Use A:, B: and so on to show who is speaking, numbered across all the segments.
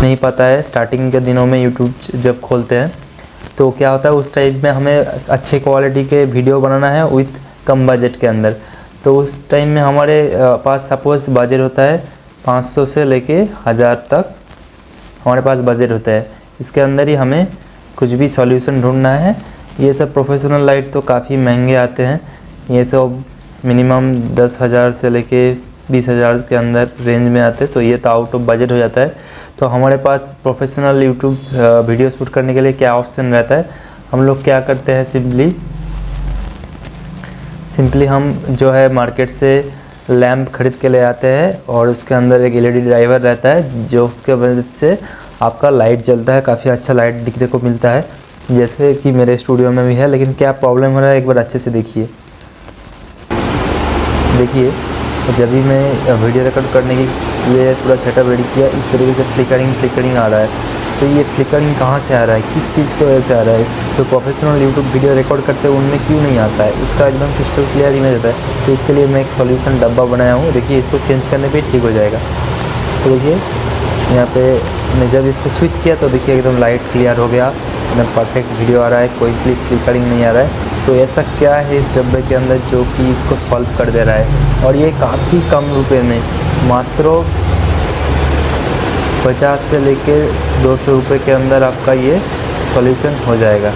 A: नहीं पता है, स्टार्टिंग के दिनों में यूट्यूब जब खोलते हैं तो क्या होता है उस टाइम में हमें अच्छे क्वालिटी के वीडियो बनाना है विथ कम बजट के अंदर। तो उस टाइम में हमारे पास सपोज़ बजट होता है 500 से लेके 1000 तक हमारे पास बजट होता है। इसके अंदर ही हमें कुछ भी सॉल्यूशन ढूंढना है। ये सब प्रोफेशनल लाइट तो काफ़ी महंगे आते हैं, ये सब मिनिमम 10,000 से लेके 20,000 के अंदर रेंज में आते हैं, तो ये तो आउट ऑफ बजट हो जाता है। तो हमारे पास प्रोफेशनल यूट्यूब वीडियो शूट करने के लिए क्या ऑप्शन रहता है, हम लोग क्या करते हैं सिंपली हम जो है मार्केट से लैंप खरीद के ले आते हैं और उसके अंदर एक एलईडी ड्राइवर रहता है जो उसके वजह से आपका लाइट जलता है, काफ़ी अच्छा लाइट दिखने को मिलता है, जैसे कि मेरे स्टूडियो में भी है। लेकिन क्या प्रॉब्लम हो रहा है एक बार अच्छे से देखिए। जब भी मैं वीडियो रिकॉर्ड करने के लिए पूरा सेटअप रेडी किया, इस तरीके से फ्लिकरिंग आ रहा है। तो ये फ्लिकरिंग कहाँ से आ रहा है, किस चीज़ की वजह से आ रहा है, तो प्रोफेशनल यूट्यूब वीडियो रिकॉर्ड करते हैं उनमें क्यों नहीं आता है, उसका एकदम क्रिस्टल क्लियर इमेज होता है। तो इसके लिए मैं एक सॉल्यूशन डब्बा बनाया हूँ। देखिए इसको चेंज करने पे ठीक हो जाएगा। तो देखिए यहाँ पे मैं जब इसको स्विच किया तो देखिए एकदम लाइट क्लियर हो गया, एकदम परफेक्ट वीडियो आ रहा है, कोई फ्लिकरिंग नहीं आ रहा है। तो ऐसा क्या है इस डब्बे के अंदर जो कि इसको सॉल्व कर दे रहा है, और ये काफ़ी कम रुपए में, मात्र 50 से लेके 200 रुपये के अंदर आपका ये सॉल्यूशन हो जाएगा।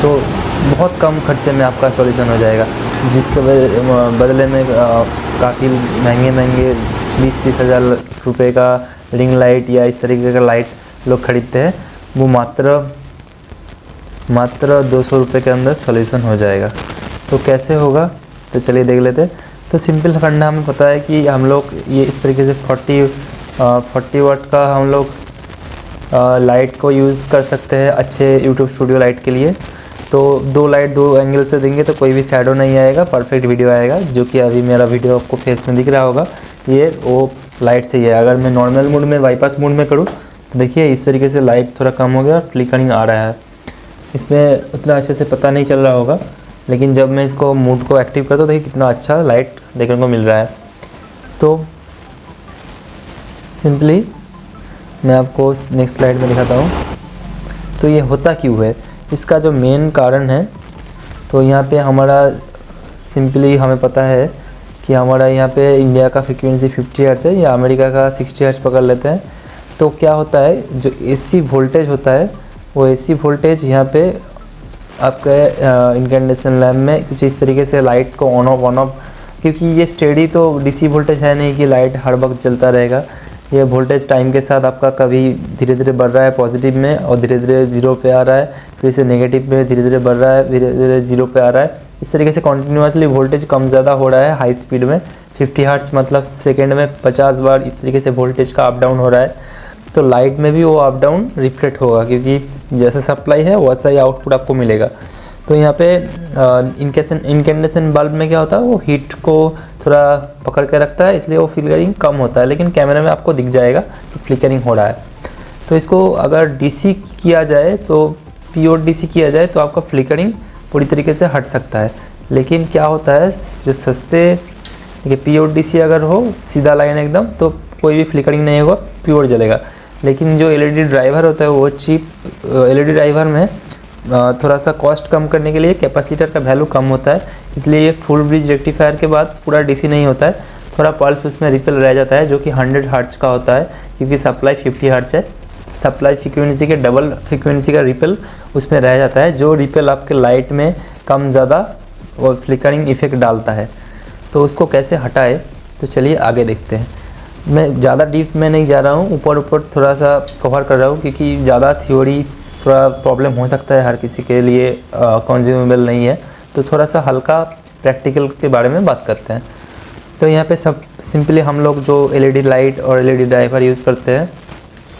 A: तो बहुत कम खर्चे में आपका सॉल्यूशन हो जाएगा, जिसके बदले में काफ़ी महंगे 20-30 हज़ार रुपये का रिंग लाइट या इस तरीके का लाइट लोग ख़रीदते हैं, वो मात्र 200 रुपये के अंदर सॉल्यूशन हो जाएगा। तो कैसे होगा, तो चलिए देख लेते हैं। तो सिंपल फंडा हमें पता है कि हम लोग ये इस तरीके से 40 वाट का हम लोग लाइट को यूज़ कर सकते हैं अच्छे यूट्यूब स्टूडियो लाइट के लिए। तो दो लाइट दो एंगल से देंगे तो कोई भी शैडो नहीं आएगा, परफेक्ट वीडियो आएगा, जो कि अभी मेरा वीडियो आपको फेस में दिख रहा होगा, ये वो लाइट से ही है। अगर मैं नॉर्मल मोड में बाईपास मोड में करूँ तो देखिए इस तरीके से लाइट थोड़ा कम हो गया और फ्लिकरिंग आ रहा है। इसमें उतना अच्छे से पता नहीं चल रहा होगा, लेकिन जब मैं इसको मूड को एक्टिव करता हूँ तो देखिए कितना अच्छा लाइट देखने को मिल रहा है। तो सिंपली मैं आपको नेक्स्ट स्लाइड में दिखाता हूँ। तो ये होता क्यों है, इसका जो मेन कारण है, तो यहाँ पे हमारा सिंपली हमें पता है कि हमारा यहाँ पे इंडिया का फ्रीक्वेंसी 50 हर्ट्ज़ है या अमेरिका का 60 हर्ट्ज़ पकड़ लेते हैं। तो क्या होता है, जो एसी वोल्टेज होता है वो एसी वोल्टेज यहाँ पे आपके इनकैंडेशन लैम्प में कुछ इस तरीके से लाइट को ऑन ऑफ, क्योंकि ये स्टेडी तो डीसी वोल्टेज है नहीं कि लाइट हर वक्त चलता रहेगा। ये वोल्टेज टाइम के साथ आपका कभी धीरे धीरे बढ़ रहा है पॉजिटिव में और धीरे धीरे जीरो पे आ रहा है, फिर से नेगेटिव में धीरे धीरे बढ़ रहा है, धीरे धीरे जीरो पे आ रहा है। इस तरीके से कॉन्टीन्यूसली वोल्टेज कम ज़्यादा हो रहा है हाई स्पीड में। 50 हर्ट्ज़ मतलब सेकेंड में 50 बार इस तरीके से वोल्टेज का अप डाउन हो रहा है। तो लाइट में भी वो अप डाउन रिफ्लेक्ट होगा, क्योंकि जैसा सप्लाई है वैसा ही आउटपुट आपको मिलेगा। तो यहाँ पे इनकैंडेशन बल्ब में क्या होता है, वो हीट को थोड़ा पकड़ के रखता है, इसलिए वो फ्लिकरिंग कम होता है, लेकिन कैमरे में आपको दिख जाएगा कि फ्लिकरिंग हो रहा है। तो इसको अगर डीसी किया जाए, तो प्योर डीसी किया जाए तो आपका फ्लिकरिंग पूरी तरीके से हट सकता है। लेकिन क्या होता है, जो सस्ते देखिए प्योर डीसी अगर हो सीधा लाइन एकदम, तो कोई भी फ्लिकरिंग नहीं होगा, प्योर जलेगा। लेकिन जो एलईडी ड्राइवर होता है वो चीप एलईडी ड्राइवर में थोड़ा सा कॉस्ट कम करने के लिए कैपेसिटर का वैल्यू कम होता है, इसलिए ये फुल ब्रिज रेक्टिफायर के बाद पूरा डीसी नहीं होता है, थोड़ा पल्स उसमें रिपल रह जाता है, जो कि 100 हर्ट्ज़ का होता है, क्योंकि सप्लाई 50 हर्ट्ज़ है। सप्लाई फ्रीक्वेंसी के डबल फ्रीक्वेंसी का रिपल उसमें रह जाता है, जो रिपल आपके लाइट में कम ज़्यादा और फ्लिकरिंग इफेक्ट डालता है। तो उसको कैसे हटाए, तो चलिए आगे देखते हैं। मैं ज़्यादा डीप में नहीं जा रहा हूँ, ऊपर थोड़ा सा कवर कर रहा हूँ, क्योंकि ज़्यादा थ्योरी थोड़ा प्रॉब्लम हो सकता है, हर किसी के लिए कंज्यूमेबल नहीं है। तो थोड़ा सा हल्का प्रैक्टिकल के बारे में बात करते हैं। तो यहाँ पे सब सिंपली हम लोग जो एलईडी लाइट और एलईडी ड्राइवर यूज़ करते हैं,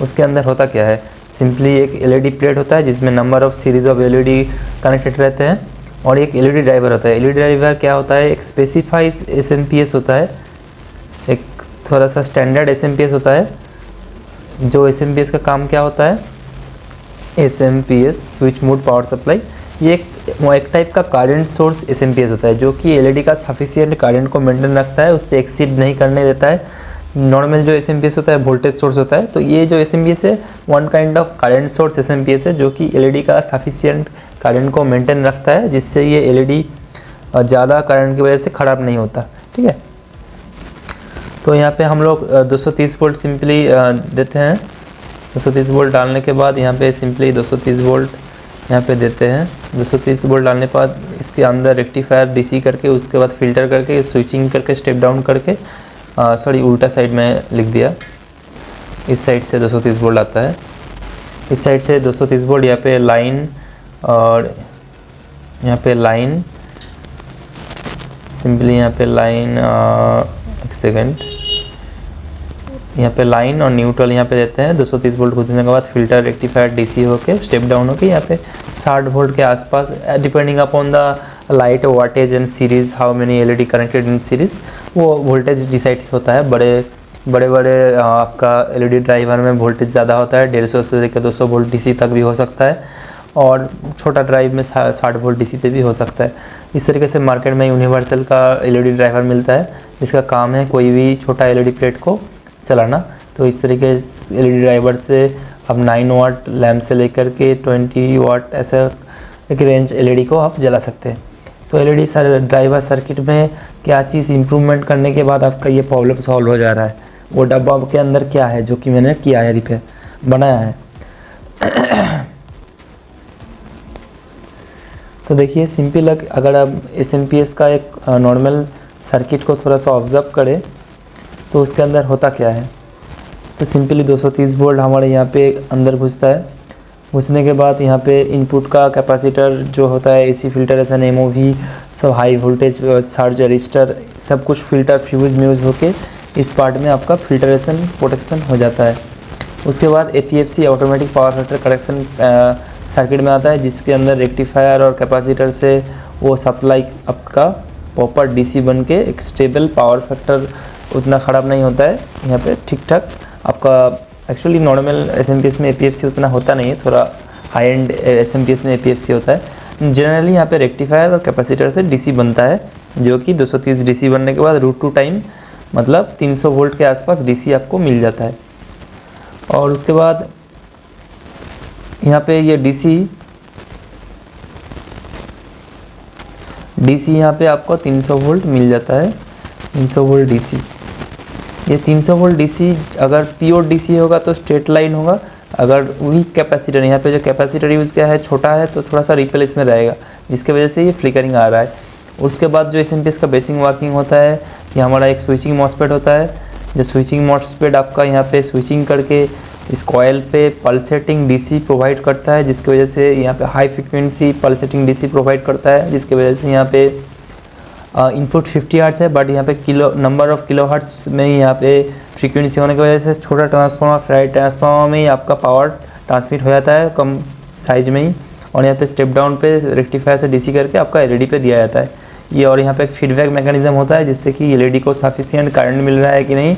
A: उसके अंदर होता क्या है, सिंपली एक एलईडी प्लेट होता है जिसमें number of series of LED connected रहते हैं, और एक एलईडी ड्राइवर होता है। एलईडी ड्राइवर क्या होता है, एक स्पेसिफाइज एसएमपीएस होता है, एक थोड़ा सा स्टैंडर्ड एसएमपीएस होता है। जो एसएमपीएस का काम क्या होता है, SMPS switch mode power supply, ये एक टाइप का करंट सोर्स एसएमपीएस होता है, जो कि एलईडी का सफिशिएंट करंट को मेंटेन रखता है, उससे एक्सीड नहीं करने देता है, नॉर्मल जो एसएमपीएस होता है वोल्टेज सोर्स होता है, तो ये जो एसएमपीएस है one kind of current source SMPS है, जो कि एलईडी का सफिशिएंट करंट को मेंटेन रखता है, जिससे ये एलईडी ज़्यादा करंट की वजह से ख़राब नहीं होता। ठीक है, तो यहाँ पे हम लोग 230 वोल्ट सिंपली देते हैं। 230 वोल्ट डालने के बाद यहाँ पे सिंपली 230 वोल्ट यहाँ पे देते हैं। 230 वोल्ट डालने के बाद इसके अंदर रेक्टिफायर डीसी करके, उसके बाद फ़िल्टर करके, स्विचिंग करके, स्टेप डाउन करके, सॉरी उल्टा साइड में लिख दिया, इस साइड से 230 वोल्ट आता है, इस साइड से 230 वोल्ट यहाँ पे लाइन, और यहाँ पे लाइन सिंपली यहाँ पे लाइन, एक सेकेंड, यहाँ पे लाइन और न्यूट्रल यहाँ पे देते हैं। 230 वोल्ट को देने के बाद फिल्टर रेक्टिफायर डीसी होके स्टेप डाउन होके यहाँ पे 60 वोल्ट के आसपास, depending upon the light wattage and series, how many LED connected in series, वो वोल्टेज डिसाइड होता है। बड़े आपका एलईडी ड्राइवर में वोल्टेज ज़्यादा होता है, 150 से लेकर 200 वोल्ट डीसी तक भी हो सकता है, और छोटा ड्राइव में 60 वोल्ट डीसी पे भी हो सकता है। इस तरीके से मार्केट में यूनिवर्सल का एलईडी ड्राइवर मिलता है, जिसका काम है कोई भी छोटा एलईडी प्लेट को चलाना। तो इस तरीके से एलईडी ड्राइवर से आप 9 वाट लैम्प से लेकर के 20 वाट ऐसा एक रेंज एलईडी को आप जला सकते हैं। तो एलईडी ड्राइवर सर्किट में क्या चीज़ इम्प्रूवमेंट करने के बाद आपका ये प्रॉब्लम सॉल्व हो जा रहा है। वो डब्बा के अंदर क्या है जो कि मैंने किया है, रिपेयर बनाया है। तो देखिए सिंपल, अगर आप एसएमपीएस का एक नॉर्मल सर्किट को थोड़ा सा ऑब्जर्व करें तो उसके अंदर होता क्या है। तो सिंपली 230 वोल्ट हमारे यहाँ पे अंदर घुसता है। घुसने के बाद यहाँ पे इनपुट का कैपेसिटर जो होता है, AC filter, S N MOV, सब हाई वोल्टेज सर्ज रजिस्टर, सब कुछ फिल्टर फ्यूज म्यूज होके इस पार्ट में आपका फिल्टरेशन प्रोटेक्शन हो जाता है। उसके बाद APFC automatic power factor correction circuit में आता है, जिसके अंदर रेक्टिफायर और कैपेसिटर से वो सप्लाई आपका प्रॉपर डीसी बन के एक स्टेबल पावर फैक्टर, उतना ख़राब नहीं होता है यहाँ पे, ठीक ठाक आपका। एक्चुअली नॉर्मल एसएमपीएस में एपीएफसी उतना होता नहीं है, थोड़ा हाई एंड एसएमपीएस में एपीएफसी होता है। जनरली यहाँ पे रेक्टिफायर और कैपेसिटर से डीसी बनता है, जो कि 230 डीसी बनने के बाद √2 टाइम मतलब 300 वोल्ट के आसपास डीसी आपको मिल जाता है। और उसके बाद यहाँ पे ये डीसी यहाँ पे आपको 300 वोल्ट मिल जाता है। 300 वोल्ट डीसी, ये 300 वोल्ट डीसी अगर प्योर डीसी होगा तो स्ट्रेट लाइन होगा। अगर वही कैपेसिटर, यहाँ पे जो कैपेसिटर यूज़ किया है छोटा है तो थोड़ा सा रिपल इसमें रहेगा, जिसकी वजह से ये फ्लिकरिंग आ रहा है। उसके बाद जो एसएमपीएस का बेसिक वर्किंग होता है कि हमारा एक स्विचिंग मॉसफेट होता है, जो स्विचिंग मॉसफेट आपका यहाँ पे स्विचिंग करके इस कॉयल पे पल्सेटिंग डीसी प्रोवाइड करता है, जिसकी वजह से यहाँ पे high frequency pulsating DC provide करता है, जिसकी वजह से यहाँ पे इनपुट 50 हर्ट्ज है, बट यहाँ पे नंबर ऑफ किलो हर्ट्ज में ही यहाँ पे फ्रीक्वेंसी होने की वजह से छोटा ट्रांसफार्मर, फ्राइड ट्रांसफार्मर में ही आपका पावर ट्रांसमिट हो जाता है कम साइज में ही, और यहाँ पे स्टेप डाउन पे रेक्टिफायर से डीसी करके आपका एलईडी पे दिया जाता है ये। और यहाँ पे एक फीडबैक मैकेनिज्म होता है, जिससे कि एलईडी को सफिशिएंट करंट मिल रहा है कि नहीं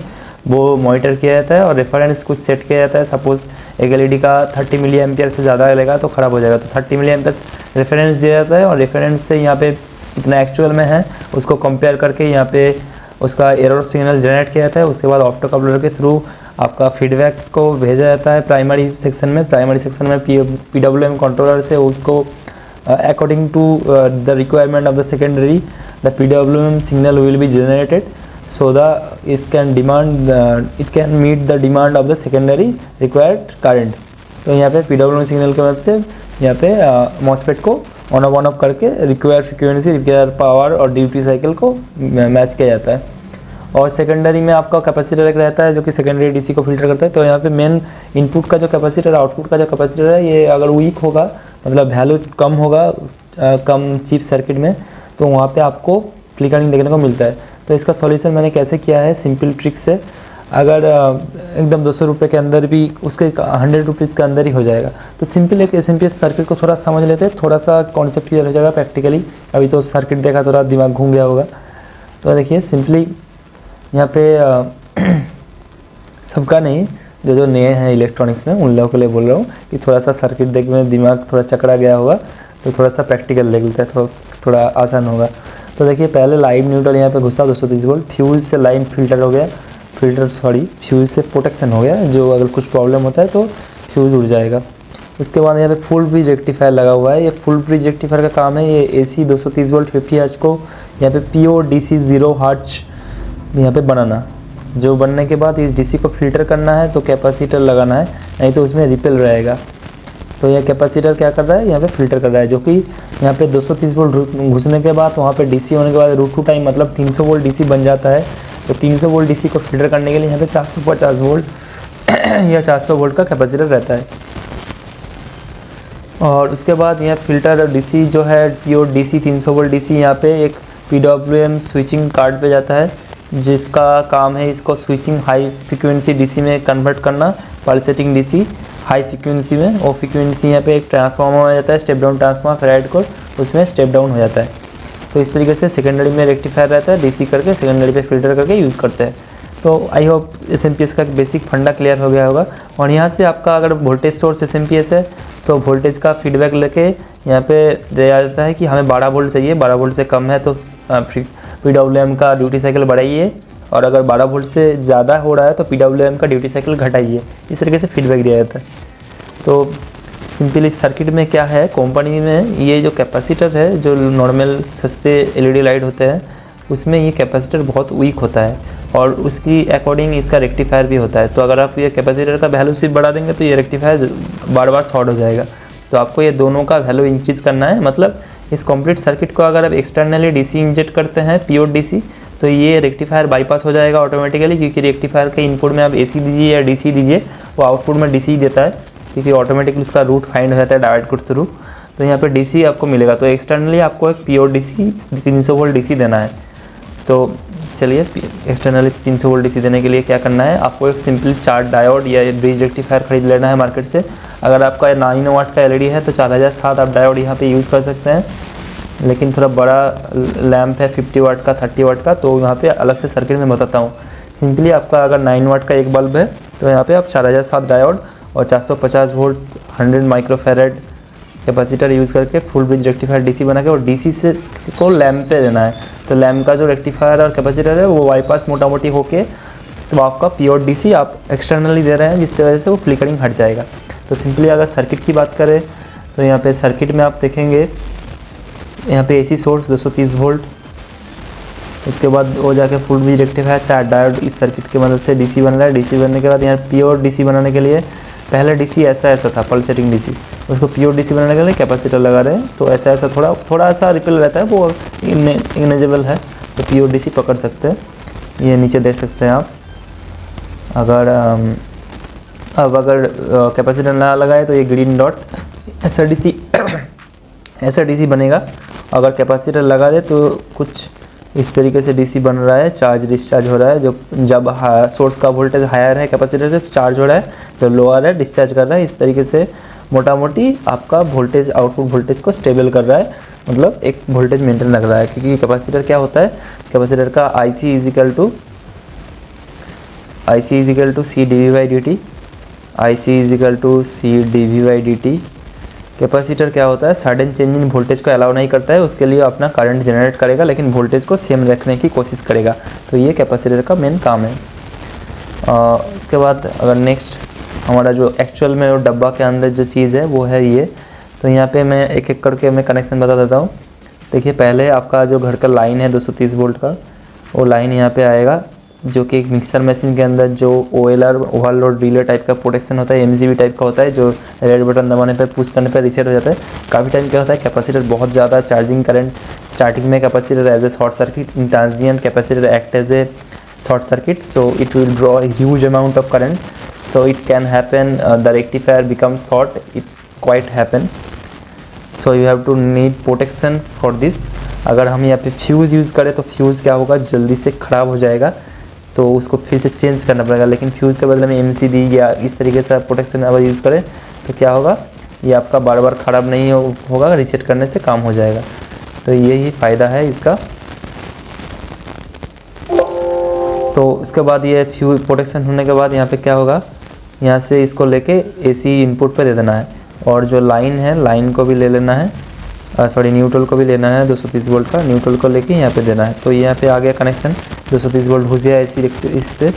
A: वो मॉनिटर किया जाता है, और रेफरेंस कुछ सेट किया जाता है। सपोज एक एलईडी का 30 मिली एम्पियर से ज़्यादा लगेगा तो ख़राब हो जाएगा, तो 30 मिली एम्पियर रेफरेंस दिया जाता है, और रेफरेंस से यहाँ पे इतना एक्चुअल में है उसको कंपेयर करके यहाँ पे उसका एरर सिग्नल जनरेट किया जाता है। उसके बाद ऑप्टो कपलर के थ्रू आपका फीडबैक को भेजा जाता है प्राइमरी सेक्शन में। प्राइमरी सेक्शन में PWM कंट्रोलर से उसको according to the requirement of the secondary the PWM signal will be generated, so it can meet the demand of the secondary required current। तो यहाँ पे PWM सिग्नल की मदद से यहाँ पे मॉसफेट को ऑन ऑफ करके रिक्वायर फ्रिक्वेंसी, रिक्वायर पावर और ड्यूटी साइकिल को मैच किया जाता है। और सेकेंडरी में आपका कैपेसिटर एक रहता है जो कि सेकेंडरी डीसी को फिल्टर करता है। तो यहाँ पे मेन इनपुट का जो कैपेसिटर, आउटपुट का जो कैपेसिटर है, ये अगर वीक होगा मतलब वैल्यू कम होगा कम चीप सर्किट में, तो वहाँ पे आपको फ्लिकरिंग देखने को मिलता है। तो इसका सॉल्यूशन मैंने कैसे किया है, सिंपल ट्रिक से। अगर एकदम 200 रुपये के अंदर भी उसके 100 रुपीज़ के अंदर ही हो जाएगा। तो सिंपल एक एसएमपीएस सर्किट को थोड़ा समझ लेते हैं, थोड़ा सा कॉन्सेप्ट क्लियर हो जाएगा प्रैक्टिकली। अभी तो सर्किट देखा थोड़ा दिमाग घूम गया होगा। तो देखिए सिंपली यहाँ पे सबका नहीं, जो नए हैं इलेक्ट्रॉनिक्स में उन लोगों के लिए बोल रहा हूँ कि थोड़ा सा सर्किट देख में दिमाग थोड़ा चकरा गया होगा, तो थोड़ा सा प्रैक्टिकल देख लेते हैं, थोड़ा आसान होगा। तो देखिए पहले लाइन न्यूट्रल यहाँ पे घुसा 230 वोल्ट, फ्यूज से लाइन फिल्टर हो गया, फ्यूज़ से प्रोटेक्शन हो गया, जो अगर कुछ प्रॉब्लम होता है तो फ्यूज़ उड़ जाएगा। उसके बाद यहाँ पे फुल ब्रिज रेक्टिफायर लगा हुआ है। ये फुल ब्रिज रेक्टिफायर का काम है, ये AC 230 वोल्ट 50 हर्ट्ज को यहाँ पे प्योर DC 0 हर्ट्ज यहाँ पे बनाना, जो बनने के बाद इस DC को फिल्टर करना है तो कैपेसिटर लगाना है, नहीं तो उसमें रिपेल रहेगा। तो यह कैपेसिटर क्या कर रहा है, यहाँ पे फिल्टर कर रहा है, जो कि यहाँ पे 230 वोल्ट घुसने के बाद वहाँ पे DC होने के बाद √2 टाइम मतलब 300 वोल्ट DC बन जाता है। तो 300 वोल्ट DC को फिल्टर करने के लिए यहाँ पे 450 वोल्ट या 400 वोल्ट का कैपेसिटर रहता है। और उसके बाद यहाँ फिल्टर DC जो है प्योर DC 300 वोल्ट DC यहाँ पे एक PWM स्विचिंग कार्ड पे जाता है, जिसका काम है इसको स्विचिंग हाई फ्रिक्वेंसी DC में कन्वर्ट करना, पल्सेटिंग DC हाई फ्रिक्वेंसी में। और फ्रिक्वेंसी यहाँ पे एक ट्रांसफार्मर आ जाता है, step down transformer ferrite core, उसमें स्टेप डाउन हो जाता है। तो इस तरीके से सेकेंडरी में रेक्टिफायर रहता है, DC करके सेकेंडरी पे फिल्टर करके यूज़ करते हैं। तो आई होप SMPS का बेसिक फंडा क्लियर हो गया होगा। और यहाँ से आपका अगर वोल्टेज सोर्स SMPS है तो वोल्टेज का फीडबैक लेके यहाँ पे दिया जाता है कि हमें 12 वोल्ट चाहिए, 12 वोल्ट से कम है तो PWM का ड्यूटी साइकिल बढ़ाइए, और अगर 12 वोल्ट से ज़्यादा हो रहा है तो PWM का ड्यूटी साइकिल घटाइए। इस तरीके से फीडबैक दिया जाता है। तो सिंपल इस सर्किट में क्या है, कंपनी में ये जो कैपेसिटर है, जो नॉर्मल सस्ते LED लाइट होते हैं उसमें ये कैपेसिटर बहुत वीक होता है और उसकी अकॉर्डिंग इसका रेक्टिफायर भी होता है। तो अगर आप ये कैपेसिटर का वैल्यू सिर्फ बढ़ा देंगे तो ये रेक्टिफायर बार बार शॉर्ट हो जाएगा। तो आपको ये दोनों का वैल्यू इंक्रीज़ करना है। मतलब इस कंप्लीट सर्किट को अगर आप एक्सटर्नली DC इंजेक्ट करते हैं प्योर DC, तो ये रेक्टिफायर बाईपास हो जाएगा ऑटोमेटिकली, क्योंकि रेक्टिफायर के इनपुट में आप AC दीजिए या DC दीजिए, वो आउटपुट में DC देता है, क्योंकि ऑटोमेटिकली उसका रूट फाइंड हो जाता है डायोड के थ्रू। तो यहाँ पे DC आपको मिलेगा। तो एक्सटर्नली आपको एक प्योर DC 300 वोल्ट DC देना है। तो चलिए एक्सटर्नली 300 वोल्ट DC देने के लिए क्या करना है, आपको एक सिंपल 4 डायोड या ब्रिज रेक्टिफायर खरीद लेना है मार्केट से। अगर आपका 9 वाट का LED है तो 4007 आप डायोड यहाँ पे यूज़ कर सकते हैं, लेकिन थोड़ा बड़ा लैंप है 50 वाट का 30 वाट का, तो यहाँ पे अलग से सर्किट में बताता हूँ। सिंपली आपका अगर 9 वाट का एक बल्ब है तो यहाँ पे आप 4007 डायोड और 450 वोल्ट 100 माइक्रोफेरेड कैपेसिटर यूज़ करके फुल ब्रिज रेक्टिफायर DC बना के और DC से को लैम्प पे देना है। तो लैम्प का जो रेक्टिफायर और कैपेसिटर है वो बाईपास मोटा मोटी होके, तो आपका प्योर DC आप एक्सटर्नली दे रहे हैं, जिससे वजह से वो फ्लिकरिंग हट जाएगा। तो सिंपली अगर सर्किट की बात करें तो यहाँ पे सर्किट में आप देखेंगे यहाँ पे AC सोर्स 230 वोल्ट, उसके बाद वो जाके फुल ब्रिज रेक्टिफायर 4 डायोड इस सर्किट की मदद से DC बन रहा है। DC बनने के बाद यहाँ प्योर DC बनाने के लिए पहले DC ऐसा था पल्सेटिंग DC, उसको प्योर DC बनाने के लिए कैपेसिटर लगा रहे हैं। तो ऐसा थोड़ा सा रिपेल रहता है, वो इग्नेजेबल है, तो प्योर DC पकड़ सकते हैं। ये नीचे देख सकते हैं आप। अगर कैपेसिटर ना लगाए तो ये ग्रीन डॉट ऐसा DC बनेगा। अगर कैपेसिटर लगा दे तो कुछ इस तरीके से DC बन रहा है, चार्ज डिस्चार्ज हो रहा है। जो जब सोर्स का वोल्टेज हायर है कैपेसिटर से तो चार्ज हो रहा है, जब लोअर है डिस्चार्ज कर रहा है। इस तरीके से मोटा मोटी आपका वोल्टेज आउटपुट वोल्टेज को स्टेबल कर रहा है, मतलब एक वोल्टेज मेंटेन रख रहा है। क्योंकि कैपेसिटर क्या होता है, कैपेसिटर का IC is equal to C dV/dt, IC is equal to C dV/dt। Capacitor क्या होता है, सडन चेंज इन वोल्टेज को अलाउ नहीं करता है, उसके लिए अपना करंट जनरेट करेगा लेकिन वोल्टेज को सेम रखने की कोशिश करेगा। तो ये कैपेसिटर का मेन काम है। इसके बाद अगर नेक्स्ट हमारा जो एक्चुअल में वो डब्बा के अंदर जो चीज़ है वो है ये। तो यहाँ पे मैं एक एक करके मैं कनेक्शन बता देता हूँ। देखिए पहले आपका जो घर का लाइन है 230 वोल्ट का, वो लाइन यहाँ पे आएगा, जो कि एक मिक्सर मशीन के अंदर जो OLR ओवरलोड रिले टाइप का प्रोटेक्शन होता है, MGB टाइप का होता है, जो रेड बटन दबाने पर पुश करने पर रीसेट हो जाता है। काफ़ी टाइम क्या होता है, कैपेसिटर बहुत ज़्यादा चार्जिंग करंट स्टार्टिंग में capacitor as a short circuit, in transient capacitor act as a short circuit, so it will draw huge amount of current, so it can happen the rectifier become short, it quite happen, so you have to need protection for this. अगर हम यहाँ पे fuse use करें तो fuse क्या होगा, जल्दी से ख़राब हो जाएगा, तो उसको फिर से चेंज करना पड़ेगा। लेकिन फ्यूज़ के बदले में MCB या इस तरीके से प्रोटेक्शन अगर यूज़ करें तो क्या होगा, ये आपका बार बार ख़राब नहीं होगा, रीसेट करने से काम हो जाएगा। तो यही फ़ायदा है इसका। तो उसके बाद ये फ्यूज प्रोटेक्शन होने के बाद यहाँ पे क्या होगा, यहाँ से इसको लेके AC इनपुट पे दे देना है, और जो लाइन है लाइन को भी ले लेना है, न्यूट्रल को भी लेना है 230 वोल्ट का, न्यूट्रल को लेके यहाँ पे देना है। तो यहाँ पे आ गया कनेक्शन, 230 वोल्ट घुस गया इस पे।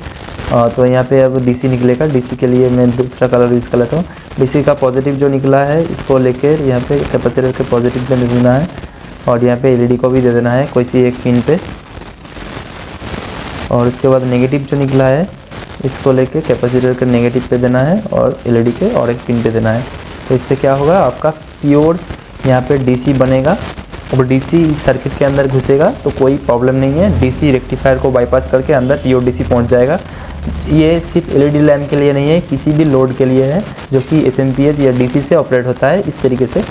A: तो यहाँ पे अब डीसी निकलेगा। डीसी के लिए मैं दूसरा कलर यूज़ कर लेता हूँ। डीसी का पॉजिटिव जो निकला है इसको लेकर यहाँ पे कैपेसिटर के पॉजिटिव पे दे देना है और यहाँ पे एलईडी को भी दे देना है कोई सी एक पिन पे। और उसके बाद नेगेटिव जो निकला है इसको लेके कैपेसिटर के नेगेटिव पे देना है और एलईडी के और एक पिन पे देना है। तो इससे क्या होगा, आपका प्योर यहाँ पे डीसी बनेगा और डीसी सर्किट के अंदर घुसेगा तो कोई प्रॉब्लम नहीं है। डीसी रेक्टिफायर को बाईपास करके अंदर प्योर डीसी पहुँच जाएगा। ये सिर्फ एलईडी लैम्प के लिए नहीं है, किसी भी लोड के लिए है जो कि एसएमपीएस या डीसी से ऑपरेट होता है। इस तरीके से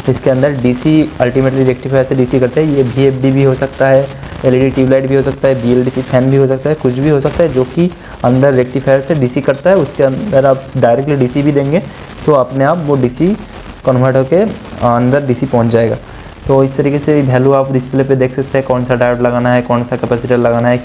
A: इसके अंदर डीसी अल्टीमेटली रेक्टिफायर से डीसी करते हैं। ये वीएफडी भी हो सकता है, एलईडी ट्यूबलाइट भी हो सकता है, बीएलडीसी फैन भी हो सकता है, कुछ भी हो सकता है जो कि अंदर रेक्टिफायर से डीसी करता है। उसके अंदर आप डायरेक्टली डीसी भी देंगे तो अपने आप वो डीसी कन्वर्ट होकर अंदर डीसी पहुंच जाएगा। तो इस तरीके से वैल्यू आप डिस्प्ले पे देख सकते हैं, कौन सा डायोड लगाना है, कौन सा कैपेसिटर लगाना है।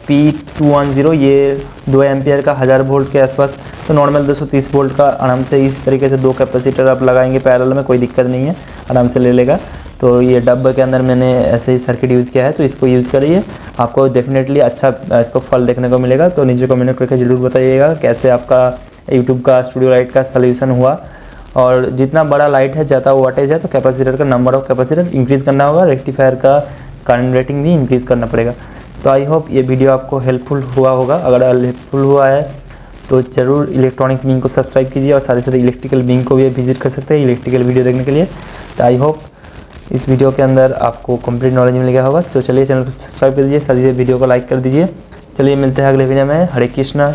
A: P210 ये 2 एम्पियर का 1000 वोल्ट के आसपास, तो नॉर्मल 230 वोल्ट का आराम से इस तरीके से 2 कैपेसिटर आप लगाएंगे पैरेलल में, कोई दिक्कत नहीं है, आराम से ले लेगा। तो ये डब्बे के अंदर मैंने ऐसे ही सर्किट यूज़ किया है, तो इसको यूज़ करिए, आपको डेफिनेटली अच्छा इसको फल देखने को मिलेगा। तो नीचे कमेंट करके ज़रूर बताइएगा कैसे आपका यूट्यूब का स्टूडियो लाइट का सॉल्यूशन हुआ। और जितना बड़ा लाइट है, ज़्यादा वाटेज है, तो कैपेसिटर का नंबर ऑफ कैपेसिटर इंक्रीज़ करना होगा, रेक्टिफायर का करंट रेटिंग भी इंक्रीज़ करना पड़ेगा। तो आई होप ये वीडियो आपको हेल्पफुल हुआ होगा। अगर हेल्पफुल हुआ है तो ज़रूर इलेक्ट्रॉनिक्स विंग को सब्सक्राइब कीजिए और साथ ही साथ इलेक्ट्रिकल विंग को भी विजिट कर सकते हैं इलेक्ट्रिकल वीडियो देखने के लिए। तो आई होप इस वीडियो के अंदर आपको कंप्लीट नॉलेज मिल गया होगा। तो चलिए चैनल को सब्सक्राइब कर दीजिए, साथ ही वीडियो को लाइक कर दीजिए। चलिए मिलते हैं अगले वीडियो में। हरे कृष्णा।